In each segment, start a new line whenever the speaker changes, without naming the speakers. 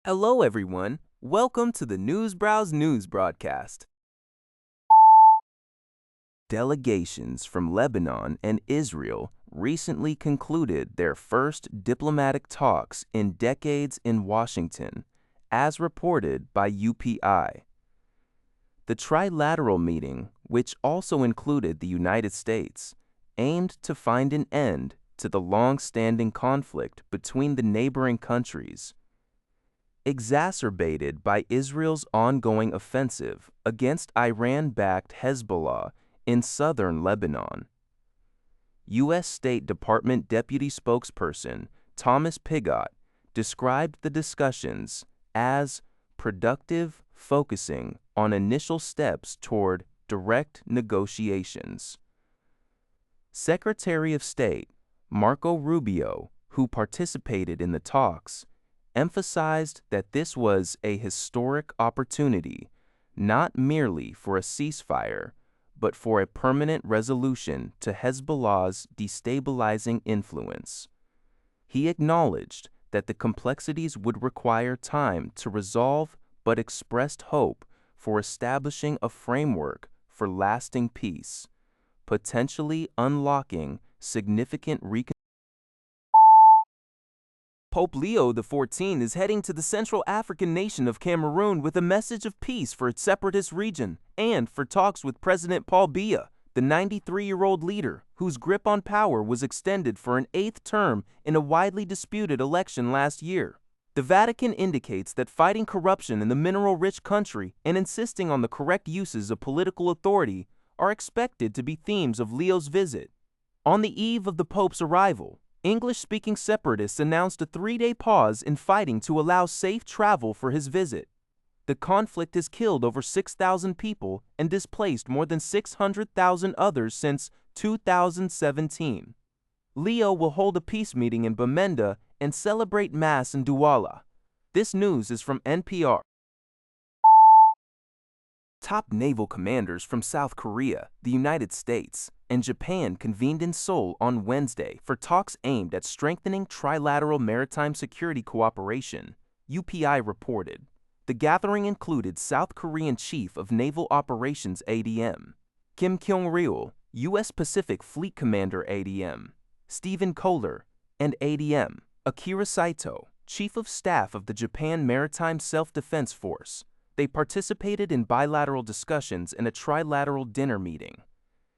Hello, everyone. Welcome to the Newsbrowse News broadcast. Delegations from Lebanon and Israel recently concluded their first diplomatic talks in decades in Washington, as reported by UPI. The trilateral meeting, which also included the United States, aimed to find an end to the long-standing conflict between the neighboring countries, exacerbated by Israel's ongoing offensive against Iran-backed Hezbollah in southern Lebanon. U.S. State Department Deputy Spokesperson Thomas Pigott described the discussions as productive, focusing on initial steps toward direct negotiations. Secretary of State Marco Rubio, who participated in the talks, emphasized that this was a historic opportunity, not merely for a ceasefire, but for a permanent resolution to Hezbollah's destabilizing influence. He acknowledged that the complexities would require time to resolve, but expressed hope for establishing a framework for lasting peace, potentially unlocking significant reconciliation. Pope Leo XIV is heading to the Central African nation of Cameroon with a message of peace for its separatist region and for talks with President Paul Biya, the 93-year-old leader whose grip on power was extended for an 8th term in a widely disputed election last year. The Vatican indicates that fighting corruption in the mineral-rich country and insisting on the correct uses of political authority are expected to be themes of Leo's visit. On the eve of the Pope's arrival, English-speaking separatists announced a 3-day pause in fighting to allow safe travel for his visit. The conflict has killed over 6,000 people and displaced more than 600,000 others since 2017. Leo will hold a peace meeting in Bamenda and celebrate Mass in Douala. This news is from NPR. Top naval commanders from South Korea, the United States, and Japan convened in Seoul on Wednesday for talks aimed at strengthening trilateral maritime security cooperation, UPI reported. The gathering included South Korean Chief of Naval Operations ADM, Kim Kyung-ryul, U.S. Pacific Fleet Commander ADM, Stephen Kohler, and ADM, Akira Saito, Chief of Staff of the Japan Maritime Self-Defense Force. They participated in bilateral discussions and a trilateral dinner meeting.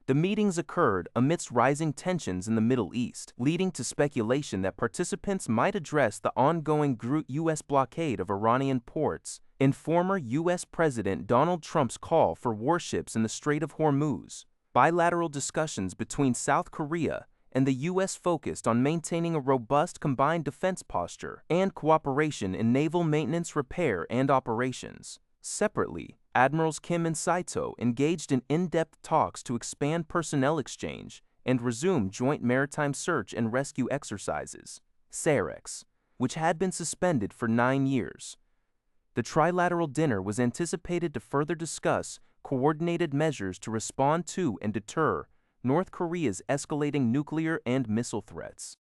The meetings occurred amidst rising tensions in the Middle East, leading to speculation that participants might address the ongoing U.S. blockade of Iranian ports and former U.S. President Donald Trump's call for warships in the Strait of Hormuz. Bilateral discussions between South Korea and the U.S. focused on maintaining a robust combined defense posture and cooperation in naval maintenance, repair, and operations. Separately, Admirals Kim and Saito engaged in in-depth talks to expand personnel exchange and resume joint maritime search and rescue exercises, SAREX, which had been suspended for 9 years. The trilateral dinner was anticipated to further discuss coordinated measures to respond to and deter North Korea's escalating nuclear and missile threats.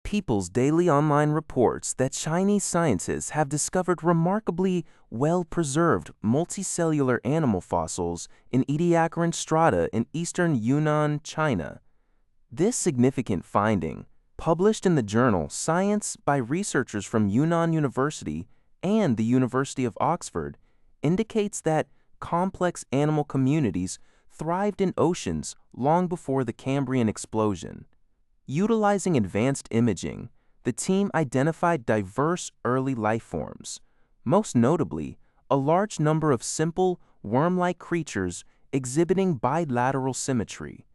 People's Daily Online reports that Chinese scientists have discovered remarkably well-preserved multicellular animal fossils in Ediacaran strata in eastern Yunnan, China. This significant finding, published in the journal Science by researchers from Yunnan University and the University of Oxford, indicates that complex animal communities thrived in oceans long before the Cambrian explosion. Utilizing advanced imaging, the team identified diverse early life forms, most notably a large number of simple, worm-like creatures exhibiting bilateral symmetry.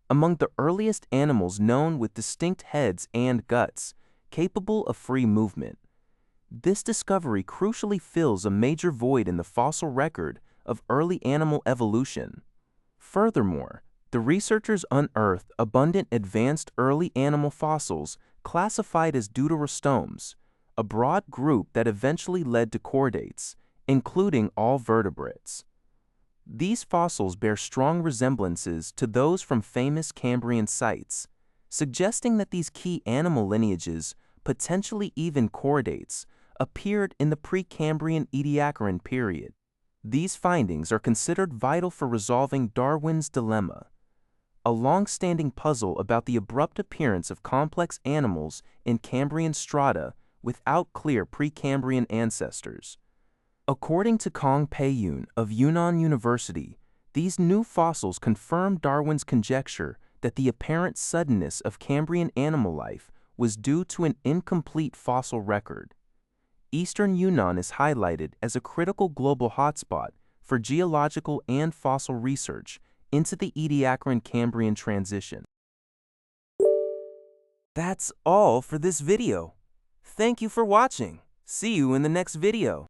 Among the earliest animals known with distinct heads and guts, capable of free movement. This discovery crucially fills a major void in the fossil record of early animal evolution. Furthermore, the researchers unearthed abundant advanced early animal fossils classified as deuterostomes, a broad group that eventually led to chordates, including all vertebrates. These fossils bear strong resemblances to those from famous Cambrian sites, suggesting that these key animal lineages potentially even chordates, appeared in the Precambrian Ediacaran period. These findings are considered vital for resolving Darwin's dilemma, a long-standing puzzle about the abrupt appearance of complex animals in Cambrian strata without clear Precambrian ancestors. According to Kong Pei-Yun of Yunnan University, these new fossils confirm Darwin's conjecture that the apparent suddenness of Cambrian animal life was due to an incomplete fossil record. Eastern Yunnan is highlighted as a critical global hotspot for geological and fossil research into the Ediacaran-Cambrian transition. That's all for this video. Thank you for watching. See you in the next video.